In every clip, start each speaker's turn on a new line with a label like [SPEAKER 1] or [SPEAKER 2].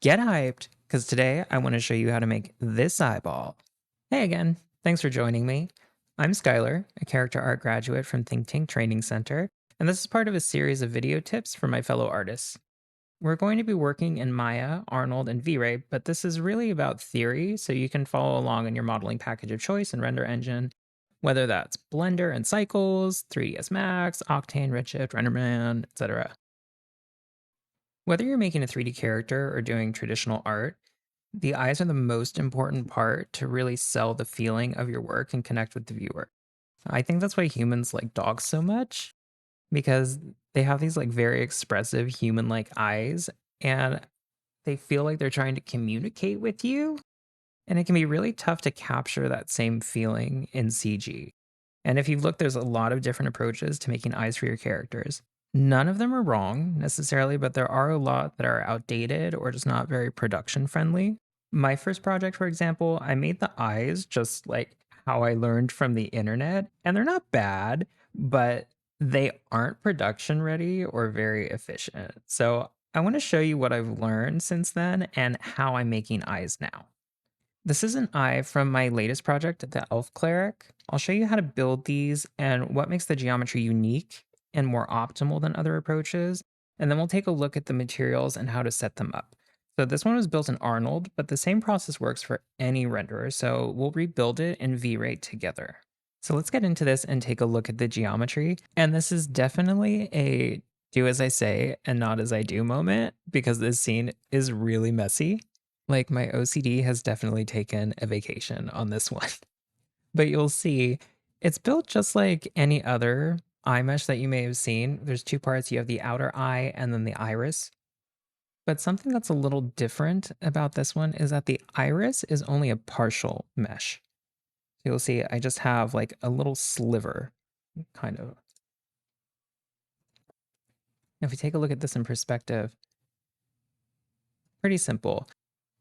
[SPEAKER 1] Get hyped, because today I want to show you how to make this eyeball. Hey again, thanks for joining me. I'm Skylar, a character art graduate from Think Tank Training Center, and this is part of a series of video tips for my fellow artists. We're going to be working in Maya, Arnold, and V-Ray, but this is really about theory, so you can follow along in your modeling package of choice and render engine, whether that's Blender and Cycles, 3ds Max, Octane, Redshift, RenderMan, etc. Whether you're making a 3D character or doing traditional art, the eyes are the most important part to really sell the feeling of your work and connect with the viewer. I think that's why humans like dogs so much because they have these like very expressive human-like eyes and they feel like they're trying to communicate with you, and it can be really tough to capture that same feeling in CG. And if you've looked, there's a lot of different approaches to making eyes for your characters. None of them are wrong necessarily, but there are a lot that are outdated or just not very production friendly. My first project, for example, I made the eyes just like how I learned from the internet, and they're not bad, but they aren't production ready or very efficient. So I want to show you what I've learned since then and how I'm making eyes now. This is an eye from my latest project, the Elf Cleric. I'll show you how to build these and what makes the geometry unique and more optimal than other approaches. And then we'll take a look at the materials and how to set them up. So this one was built in Arnold, but the same process works for any renderer. So we'll rebuild it in V-Ray together. So let's get into this and take a look at the geometry. And this is definitely a do as I say and not as I do moment because this scene is really messy. Like, my OCD has definitely taken a vacation on this one. But you'll see, it's built just like any other eye mesh that you may have seen. There's two parts. You have the outer eye and then the iris. But something that's a little different about this one is that the iris is only a partial mesh. So you'll see I just have like a little sliver, kind of. If we take a look at this in perspective, pretty simple.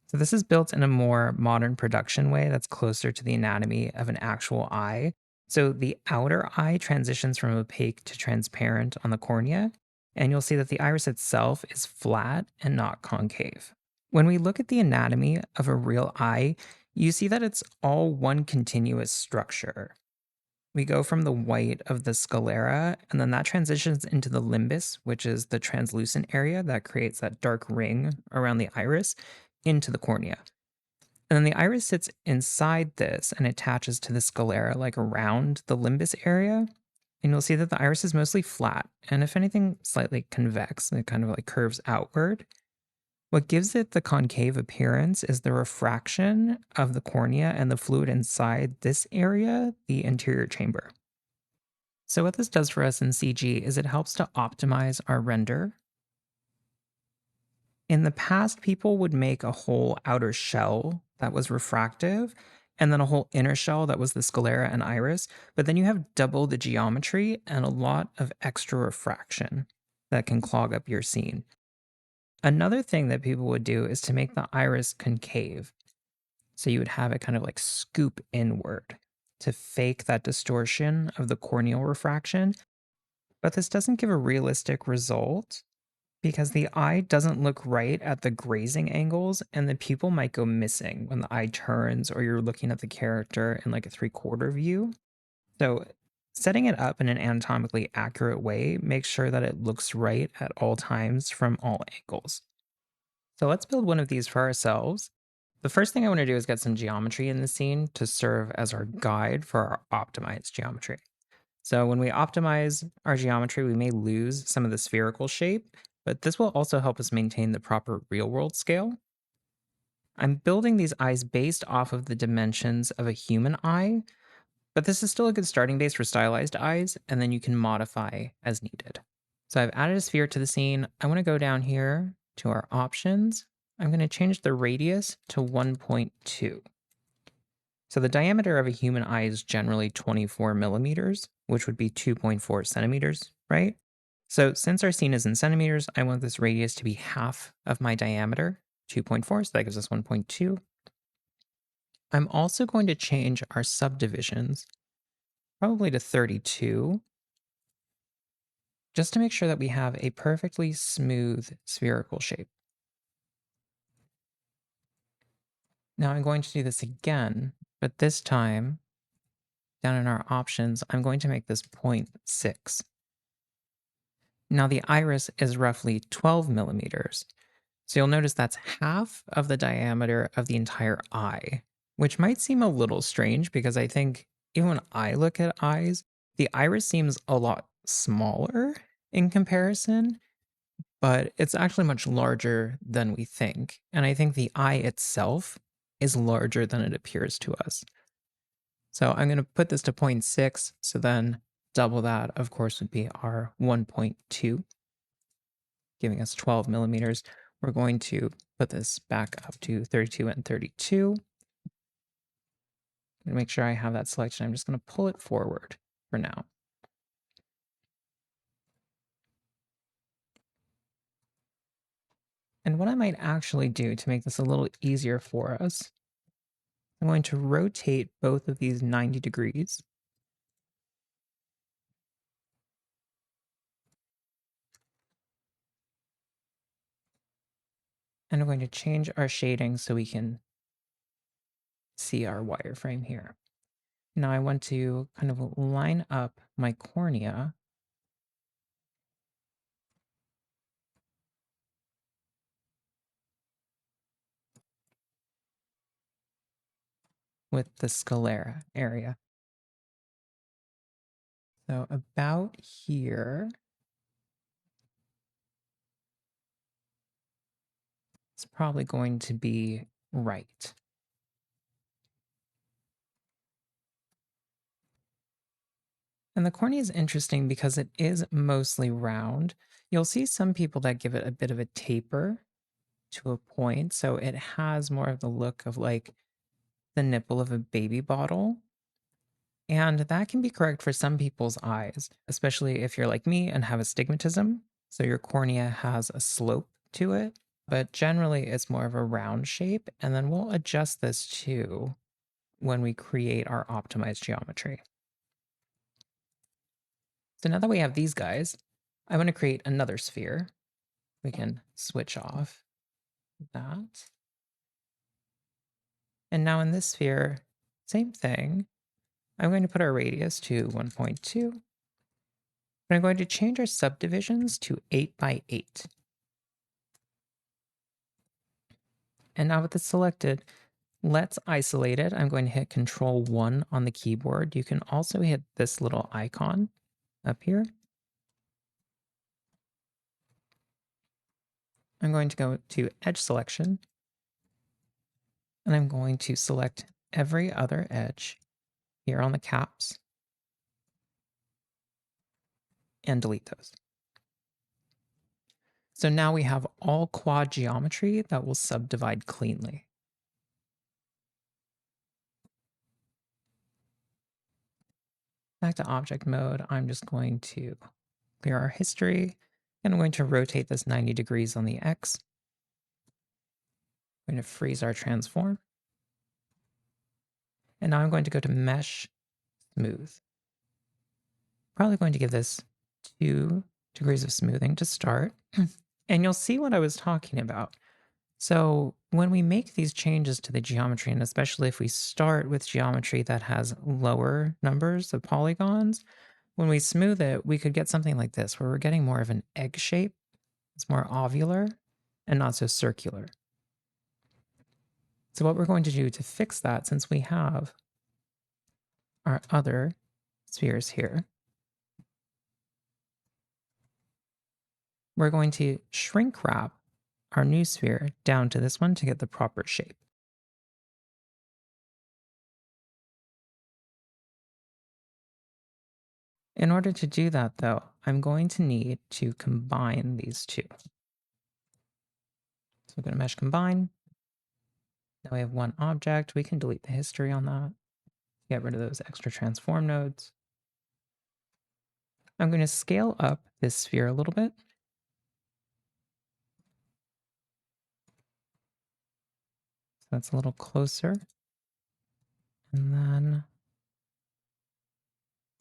[SPEAKER 1] So this is built in a more modern production way that's closer to the anatomy of an actual eye. So the outer eye transitions from opaque to transparent on the cornea, and you'll see that the iris itself is flat and not concave. When we look at the anatomy of a real eye, you see that it's all one continuous structure. We go from the white of the sclera, and then that transitions into the limbus, which is the translucent area that creates that dark ring around the iris, into the cornea. And then the iris sits inside this and attaches to the sclera, like around the limbus area. And you'll see that the iris is mostly flat, and if anything, slightly convex. It kind of like curves outward. What gives it the concave appearance is the refraction of the cornea and the fluid inside this area, the anterior chamber. So what this does for us in CG is it helps to optimize our render. In the past, people would make a whole outer shell that was refractive, and then a whole inner shell that was the sclera and iris, but then you have double the geometry and a lot of extra refraction that can clog up your scene. Another thing that people would do is to make the iris concave. So you would have it kind of like scoop inward to fake that distortion of the corneal refraction. But this doesn't give a realistic result because the eye doesn't look right at the grazing angles and the pupil might go missing when the eye turns or you're looking at the character in like a 3/4 view. So setting it up in an anatomically accurate way makes sure that it looks right at all times from all angles. So let's build one of these for ourselves. The first thing I want to do is get some geometry in the scene to serve as our guide for our optimized geometry. So when we optimize our geometry, we may lose some of the spherical shape, but this will also help us maintain the proper real-world scale. I'm building these eyes based off of the dimensions of a human eye, but this is still a good starting base for stylized eyes, and then you can modify as needed. So I've added a sphere to the scene. I want to go down here to our options. I'm going to change the radius to 1.2. So the diameter of a human eye is generally 24 millimeters, which would be 2.4 centimeters, right? So since our scene is in centimeters, I want this radius to be half of my diameter, 2.4, so that gives us 1.2. I'm also going to change our subdivisions, probably to 32, just to make sure that we have a perfectly smooth spherical shape. Now I'm going to do this again, but this time, down in our options, I'm going to make this 0.6. Now the iris is roughly 12 millimeters, so you'll notice that's half of the diameter of the entire eye, which might seem a little strange because I think even when I look at eyes, the iris seems a lot smaller in comparison, but it's actually much larger than we think. And I think the eye itself is larger than it appears to us. So I'm going to put this to 0.6. So then double that, of course, would be our 1.2, giving us 12 millimeters. We're going to put this back up to 32 and 32. To make sure I have that selection, I'm just going to pull it forward for now. And what I might actually do to make this a little easier for us, I'm going to rotate both of these 90 degrees. And I'm going to change our shading so we can see our wireframe here. Now I want to kind of line up my cornea with the sclera area. So about here, it's probably going to be right. And the cornea is interesting because it is mostly round. You'll see some people that give it a bit of a taper to a point, so it has more of the look of like the nipple of a baby bottle. And that can be correct for some people's eyes, especially if you're like me and have astigmatism. So your cornea has a slope to it, but generally it's more of a round shape. And then we'll adjust this too when we create our optimized geometry. So now that we have these guys, I want to create another sphere. We can switch off that. And now in this sphere, same thing. I'm going to put our radius to 1.2. But I'm going to change our subdivisions to 8 by 8. And now with it selected, let's isolate it. I'm going to hit Control 1 on the keyboard. You can also hit this little icon up here. I'm going to go to Edge Selection, and I'm going to select every other edge here on the caps and delete those. So now we have all quad geometry that will subdivide cleanly. Back to object mode, I'm just going to clear our history, and I'm going to rotate this 90 degrees on the X. I'm going to freeze our transform. And now I'm going to go to Mesh Smooth. Probably going to give this 2 degrees of smoothing to start. And you'll see what I was talking about. So when we make these changes to the geometry, and especially if we start with geometry that has lower numbers of polygons, when we smooth it, we could get something like this, where we're getting more of an egg shape. It's more ovular and not so circular. So what we're going to do to fix that, since we have our other spheres here, we're going to shrink wrap our new sphere down to this one to get the proper shape. In order to do that, though, I'm going to need to combine these two. So we're going to mesh combine. Now we have one object. We can delete the history on that. Get rid of those extra transform nodes. I'm going to scale up this sphere a little bit. So that's a little closer. And then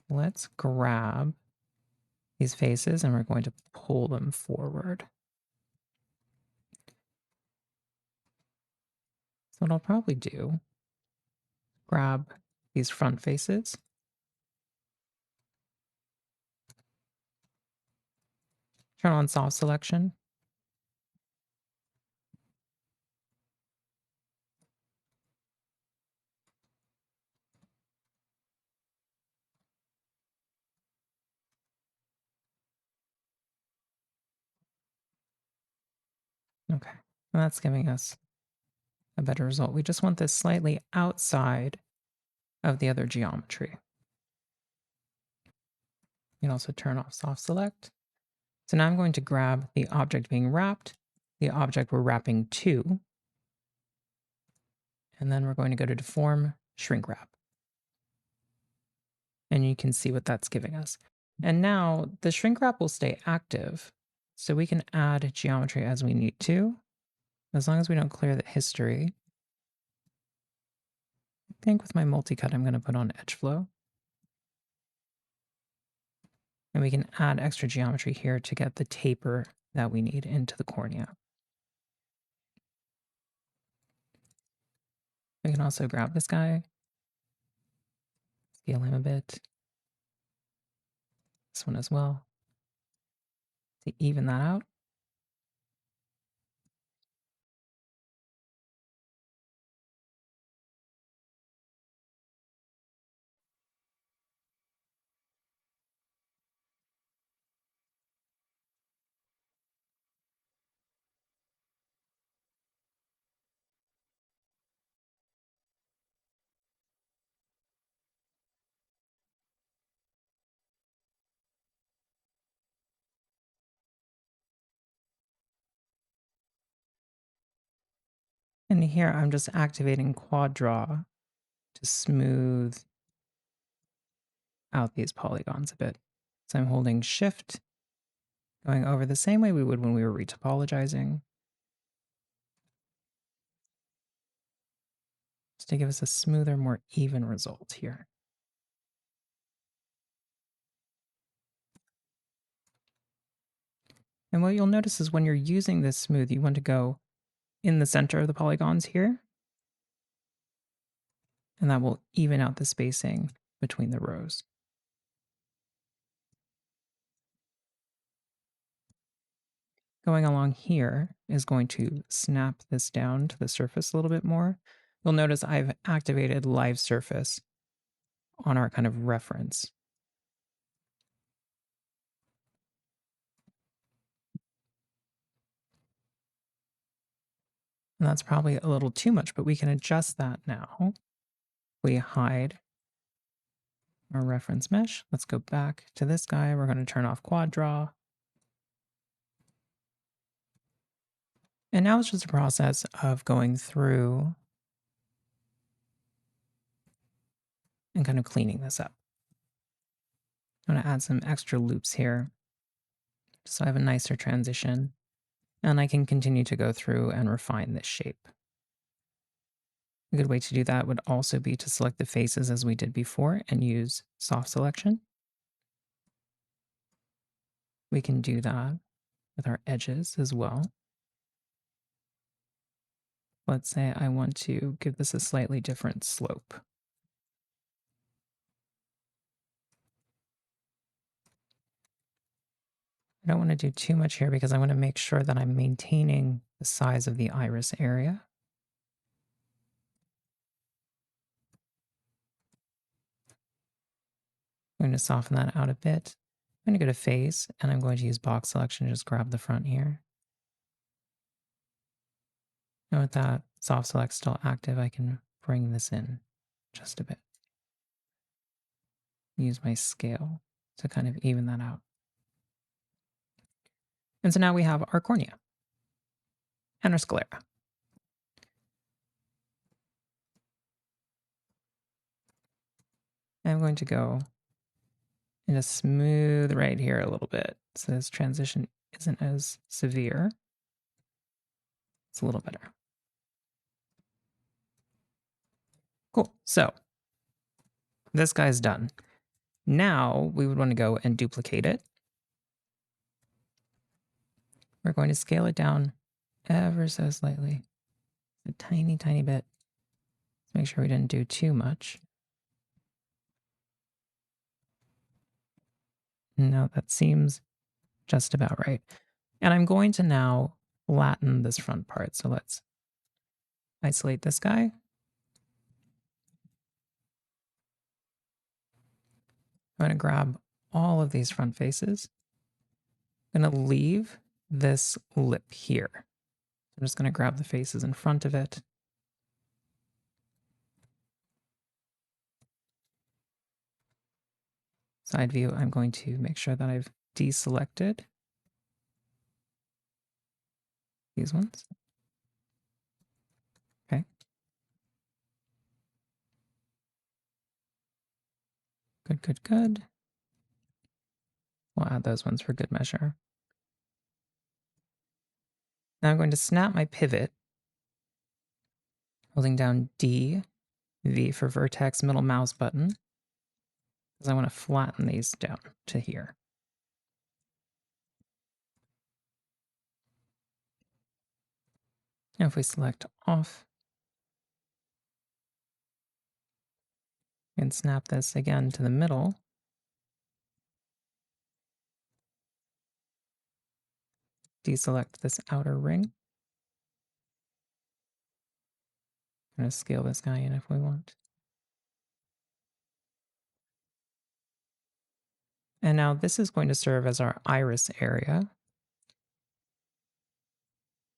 [SPEAKER 1] let's grab these faces and we're going to pull them forward. So what I'll probably do, grab these front faces, turn on soft selection, okay, and that's giving us a better result. We just want this slightly outside of the other geometry. You can also turn off soft select. So now I'm going to grab the object being wrapped, the object we're wrapping to, and then we're going to go to deform, shrink wrap. And you can see what that's giving us. And now the shrink wrap will stay active, so we can add geometry as we need to, as long as we don't clear the history. I think with my multi-cut, I'm going to put on edge flow. And we can add extra geometry here to get the taper that we need into the cornea. We can also grab this guy, scale him a bit. This one as well, to even that out. And here I'm just activating quad draw to smooth out these polygons a bit. So I'm holding shift, going over the same way we would when we were retopologizing, just to give us a smoother, more even result here. And what you'll notice is when you're using this smooth, you want to go in the center of the polygons here, and that will even out the spacing between the rows. Going along here is going to snap this down to the surface a little bit more. You'll notice I've activated live surface on our kind of reference. And that's probably a little too much, but we can adjust that now. We hide our reference mesh. Let's go back to this guy. We're going to turn off quad draw. And now it's just a process of going through and kind of cleaning this up. I'm going to add some extra loops here so I have a nicer transition. And I can continue to go through and refine this shape. A good way to do that would also be to select the faces as we did before and use soft selection. We can do that with our edges as well. Let's say I want to give this a slightly different slope. I don't want to do too much here because I want to make sure that I'm maintaining the size of the iris area. I'm going to soften that out a bit. I'm going to go to face and I'm going to use box selection to just grab the front here. And with that soft select still active, I can bring this in just a bit. Use my scale to kind of even that out. And so now we have our cornea and our sclera. I'm going to go in a smooth right here a little bit, so this transition isn't as severe. It's a little better. Cool, so this guy's done. Now we would want to go and duplicate it. We're going to scale it down ever so slightly, a tiny, tiny bit. Make sure we didn't do too much. No, that seems just about right. And I'm going to now flatten this front part. So let's isolate this guy. I'm going to grab all of these front faces. I'm going to leave this lip here. I'm just going to grab the faces in front of it. Side view, I'm going to make sure that I've deselected these ones. Okay. Good, good, good. We'll add those ones for good measure. Now I'm going to snap my pivot, holding down D, V for vertex, middle mouse button, because I want to flatten these down to here. Now if we select off, and snap this again to the middle, deselect this outer ring. I'm going to scale this guy in if we want. And now this is going to serve as our iris area.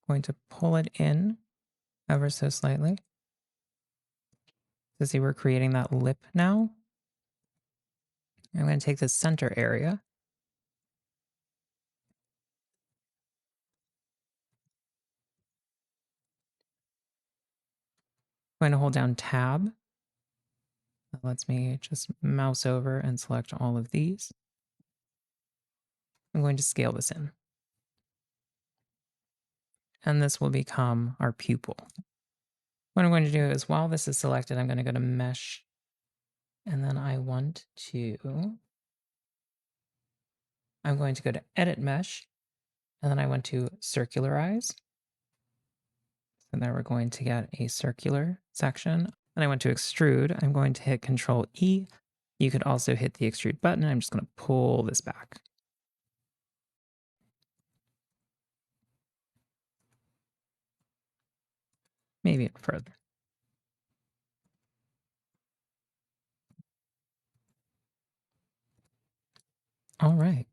[SPEAKER 1] Going to pull it in ever so slightly. To see we're creating that lip now. I'm going to take this center area. I'm going to hold down Tab. That lets me just mouse over and select all of these. I'm going to scale this in. And this will become our pupil. What I'm going to do is while this is selected, I'm going to go to Mesh. And then I'm going to go to Edit Mesh. And then I want to circularize. So there we're going to get a circular section. Then I want to extrude. I'm going to hit Control E. You could also hit the extrude button. I'm just going to pull this back. Maybe further. All right.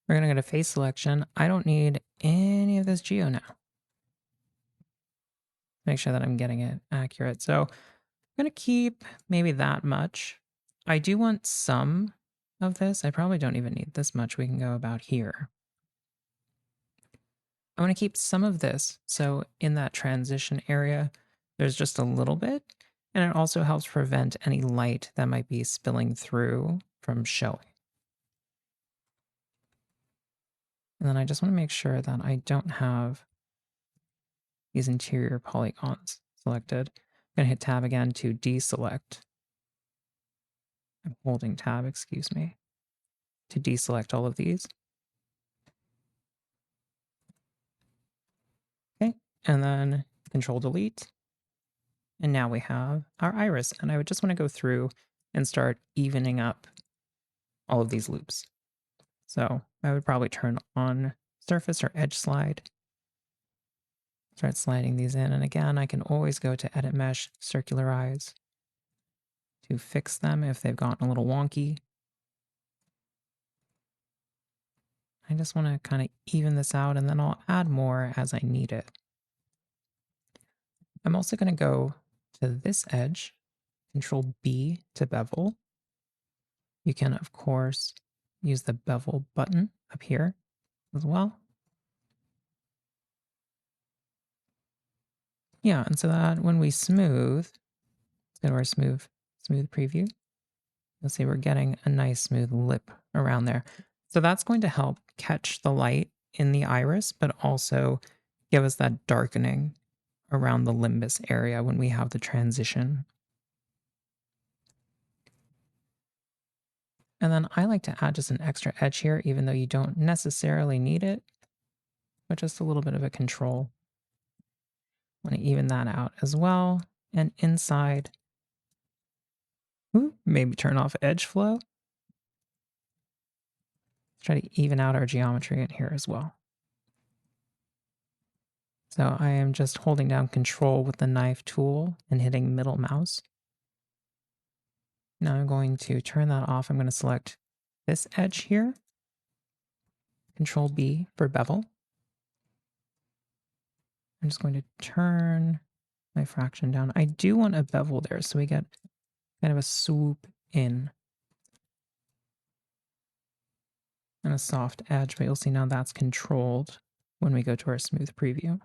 [SPEAKER 1] We're going to go to face selection. I don't need any of this geo now. Make sure that I'm getting it accurate. So I'm going to keep maybe that much. I do want some of this. I probably don't even need this much. We can go about here. I want to keep some of this. So in that transition area, there's just a little bit. And it also helps prevent any light that might be spilling through from showing. And then I just want to make sure that I don't have these interior polygons selected. I'm going to hit Tab again to deselect. I'm holding Tab, excuse me, to deselect all of these. Okay, and then Control Delete. And now we have our iris. And I would just want to go through and start evening up all of these loops. So I would probably turn on surface or edge slide. Start sliding these in. And again, I can always go to Edit Mesh, Circularize to fix them if they've gotten a little wonky. I just want to kind of even this out, and then I'll add more as I need it. I'm also going to go to this edge, Control B to bevel. You can, of course, use the bevel button up here as well. Yeah, and so that when we smooth, let's go to our smooth preview. You'll see we're getting a nice smooth lip around there. So that's going to help catch the light in the iris, but also give us that darkening around the limbus area when we have the transition. And then I like to add just an extra edge here, even though you don't necessarily need it, but just a little bit of a control. I want to even that out as well. and inside. Ooh, maybe turn off edge flow. Try to even out our geometry in here as well. So I am just holding down Control with the knife tool and hitting middle mouse. Now I'm going to turn that off. I'm going to select this edge here. Control B for bevel. I'm just going to turn my fraction down. I do want a bevel there, so we get kind of a swoop in and a soft edge, but you'll see now that's controlled when we go to our smooth preview.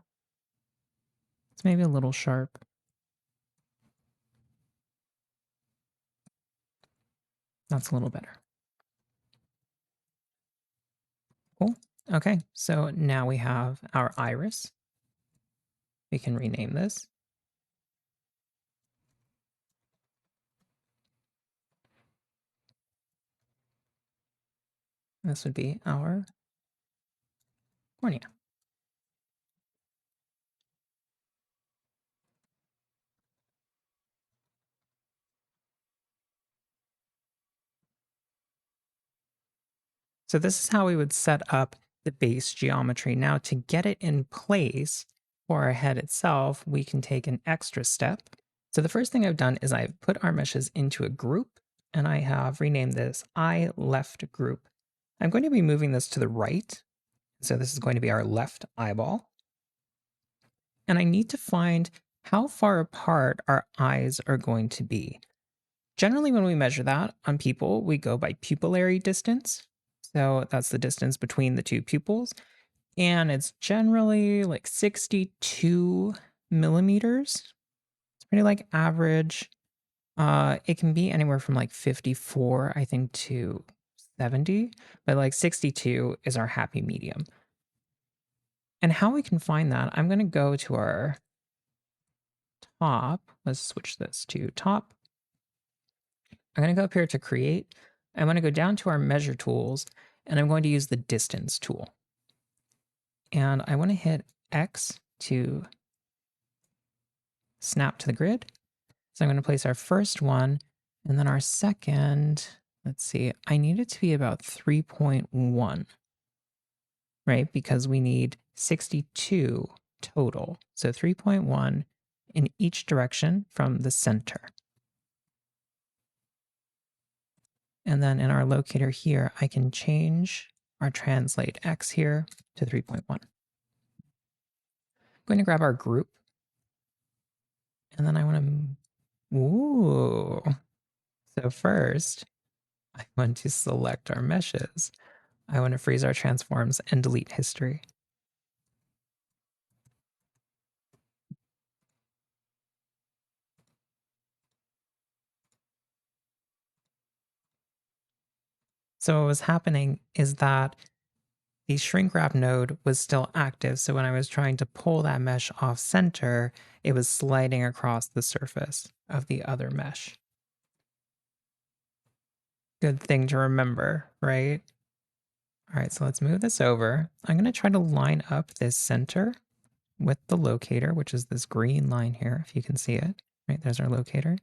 [SPEAKER 1] It's maybe a little sharp. That's a little better. Cool. Okay, so now we have our iris. We can rename this. This would be our cornea. So this is how we would set up the base geometry. Now to get it in place for our head itself, we can take an extra step. So the first thing I've done is I've put our meshes into a group, and I have renamed this eye left group. I'm going to be moving this to the right. So this is going to be our left eyeball. And I need to find how far apart our eyes are going to be. Generally, when we measure that on people, we go by pupillary distance. So that's the distance between the two pupils. And it's generally like 62 millimeters. It's pretty like average. It can be anywhere from like 54, I think, to 70, but like 62 is our happy medium. And how we can find that, I'm going to go to our top. Let's switch this to top. I'm going to go up here to create. I'm going to go down to our measure tools, and I'm going to use the distance tool. And I want to hit X to snap to the grid. So I'm going to place our first one, and then our second, let's see, I need it to be about 3.1, right? Because we need 62 total. So 3.1 in each direction from the center. And then in our locator here, I can change our translate X here to 3.1. I'm going to grab our group. And then I want to, ooh. So first, I want to select our meshes. I want to freeze our transforms and delete history. So what was happening is that the shrink wrap node was still active. So when I was trying to pull that mesh off center, it was sliding across the surface of the other mesh. Good thing to remember, right? All right, so let's move this over. I'm going to try to line up this center with the locator, which is this green line here, if you can see it. Right, there's our locator.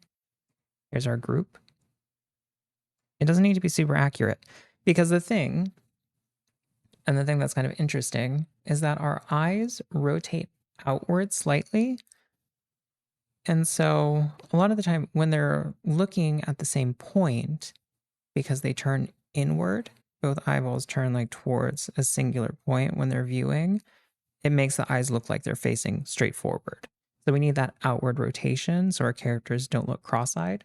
[SPEAKER 1] Here's our group. It doesn't need to be super accurate because the thing that's kind of interesting is that our eyes rotate outward slightly. And so a lot of the time when they're looking at the same point, because they turn inward, both eyeballs turn like towards a singular point when they're viewing, it makes the eyes look like they're facing straight forward. So we need that outward rotation so our characters don't look cross-eyed.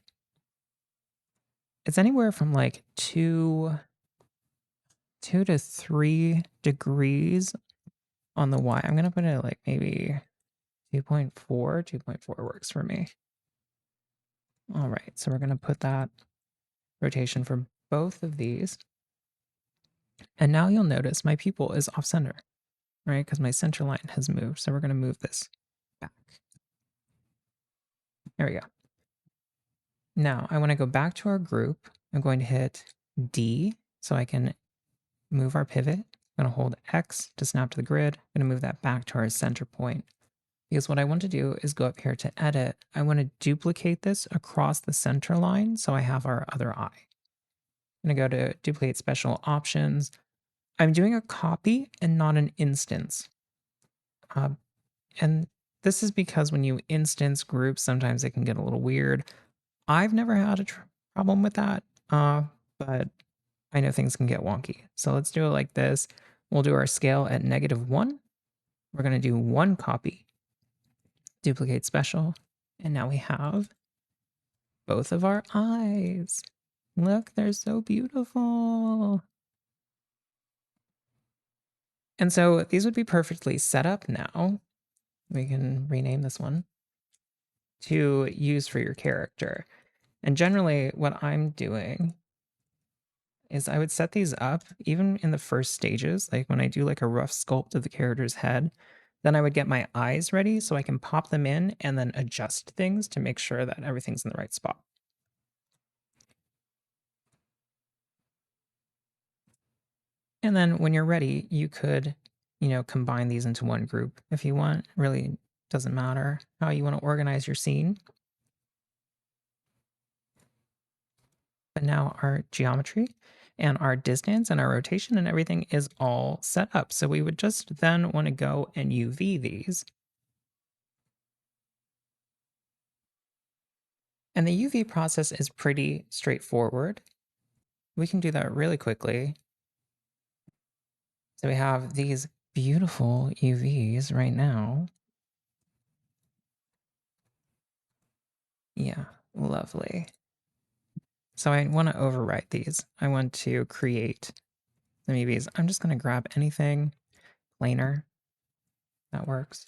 [SPEAKER 1] It's anywhere from like 2 to 3 degrees on the Y. I'm going to put it like maybe 2.4. 2.4 works for me. All right, so we're going to put that rotation for both of these. And now you'll notice my pupil is off center, right? Because my center line has moved. So we're going to move this back. There we go. Now I want to go back to our group. I'm going to hit D so I can move our pivot. I'm going to hold X to snap to the grid. I'm going to move that back to our center point because what I want to do is go up here to edit. I want to duplicate this across the center line so I have our other eye. I'm going to go to duplicate special options. I'm doing a copy and not an instance. And this is because when you instance groups, sometimes it can get a little weird. I've never had a problem with that, but I know things can get wonky. So let's do it like this. We'll do our scale at -1. We're going to do one copy, duplicate special, and now we have both of our eyes. Look, they're so beautiful. And so these would be perfectly set up now. We can rename this one to use for your character. And generally, what I'm doing is I would set these up even in the first stages, like when I do like a rough sculpt of the character's head. Then I would get my eyes ready so I can pop them in and then adjust things to make sure that everything's in the right spot. And then when you're ready, you could, combine these into one group if you want. Really doesn't matter how you want to organize your scene. But now our geometry and our distance and our rotation and everything is all set up. So we would just then want to go and UV these. And the UV process is pretty straightforward. We can do that really quickly. So we have these beautiful UVs right now. Yeah, lovely. So I want to overwrite these. I want to create some UVs. I'm just going to grab anything planar that works.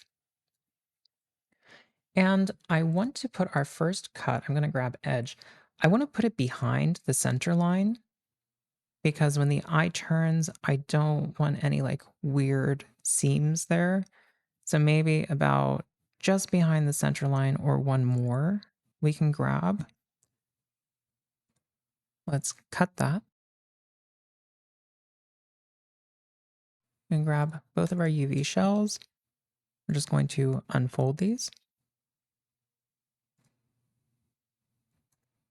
[SPEAKER 1] And I want to put our first cut. I'm going to grab edge. I want to put it behind the center line because when the eye turns, I don't want any like weird seams there. So maybe about just behind the center line or one more we can grab. Let's cut that. And grab both of our UV shells. We're just going to unfold these.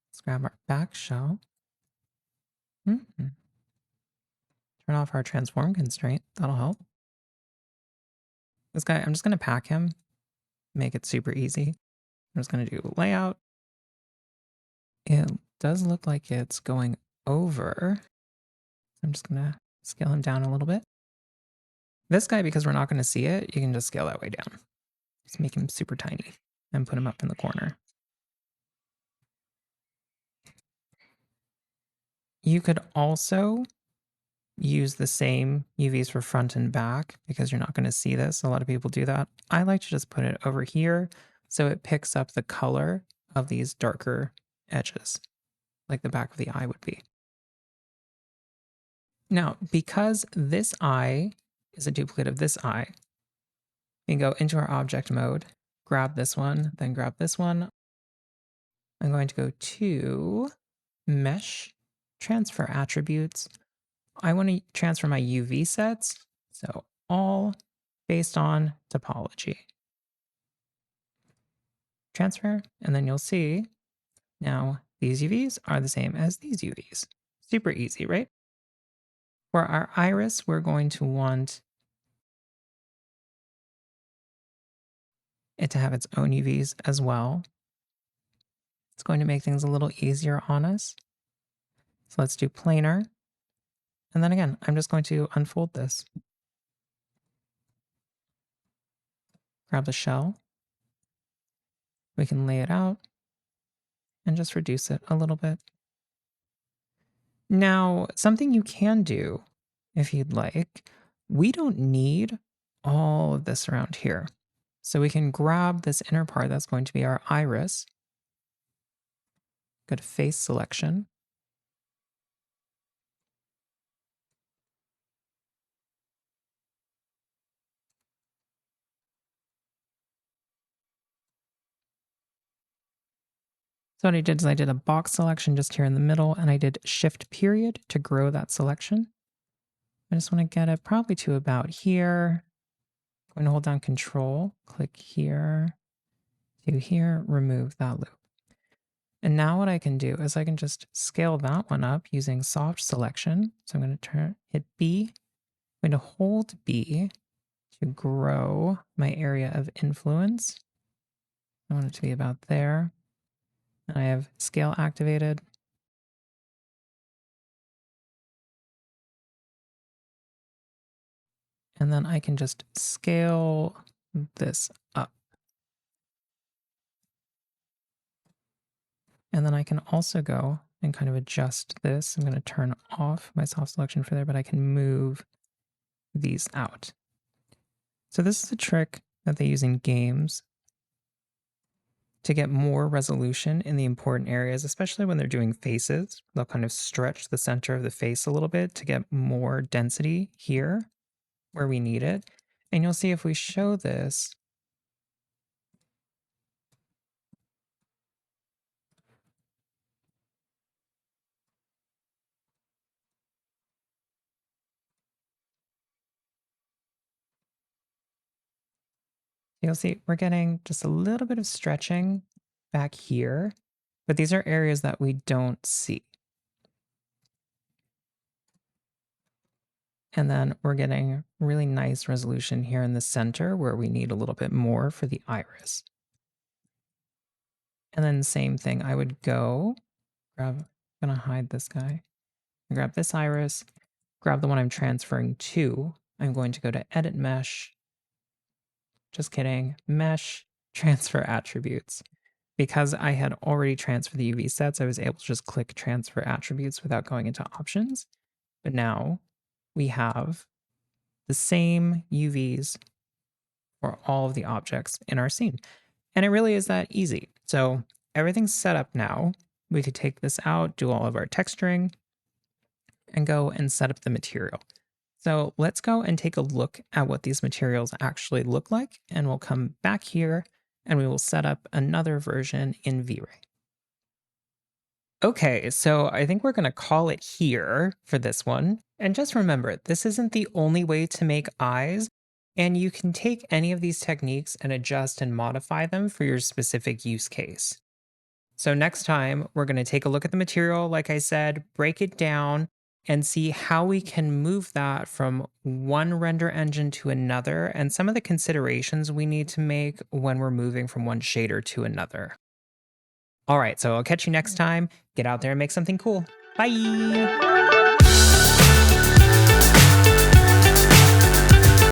[SPEAKER 1] Let's grab our back shell. Turn off our transform constraint. That'll help. This guy, I'm just going to pack him, make it super easy. I'm just going to do layout. It does look like it's going over. I'm just going to scale him down a little bit. This guy, because we're not going to see it, you can just scale that way down. Just make him super tiny and put him up in the corner. You could also use the same UVs for front and back because you're not going to see this. A lot of people do that. I like to just put it over here so it picks up the color of these darker edges, like the back of the eye would be. Now, because this eye is a duplicate of this eye, we can go into our object mode, grab this one, then grab this one. I'm going to go to Mesh, Transfer Attributes. I want to transfer my UV sets, so all based on topology. Transfer, and then you'll see now these UVs are the same as these UVs. Super easy, right? For our iris, we're going to want it to have its own UVs as well. It's going to make things a little easier on us. So let's do planar. And then again, I'm just going to unfold this. Grab the shell. We can lay it out and just reduce it a little bit. Now, something you can do if you'd like, we don't need all of this around here. So we can grab this inner part that's going to be our iris. Go to face selection. So what I did is I did a box selection just here in the middle, and I did shift period to grow that selection. I just want to get it probably to about here. going to hold down Control, click here to here, remove that loop. And now what I can do is I can just scale that one up using soft selection. So I'm going to hit B. I'm going to hold B to grow my area of influence. I want it to be about there. And I have scale activated. And then I can just scale this up. And then I can also go and kind of adjust this. I'm going to turn off my soft selection for there, but I can move these out. So this is a trick that they use in games to get more resolution in the important areas, especially when they're doing faces. They'll kind of stretch the center of the face a little bit to get more density here where we need it. And you'll see if we show this, you'll see we're getting just a little bit of stretching back here, but these are areas that we don't see. And then we're getting really nice resolution here in the center where we need a little bit more for the iris. And then same thing, I would go grab, I'm gonna hide this guy. Grab this iris, grab the one I'm transferring to. I'm going to go to Edit Mesh. Just kidding. Mesh, Transfer Attributes. Because I had already transferred the UV sets, I was able to just click Transfer Attributes without going into Options. But now we have the same UVs for all of the objects in our scene. And it really is that easy. So everything's set up now. We could take this out, do all of our texturing, and go and set up the material. So let's go and take a look at what these materials actually look like, and we'll come back here and we will set up another version in V-Ray. Okay, so I think we're going to call it here for this one. And just remember, this isn't the only way to make eyes, and you can take any of these techniques and adjust and modify them for your specific use case. So next time, we're going to take a look at the material, like I said, break it down, and see how we can move that from one render engine to another, and some of the considerations we need to make when we're moving from one shader to another. All right, so I'll catch you next time. Get out there and make something cool. Bye!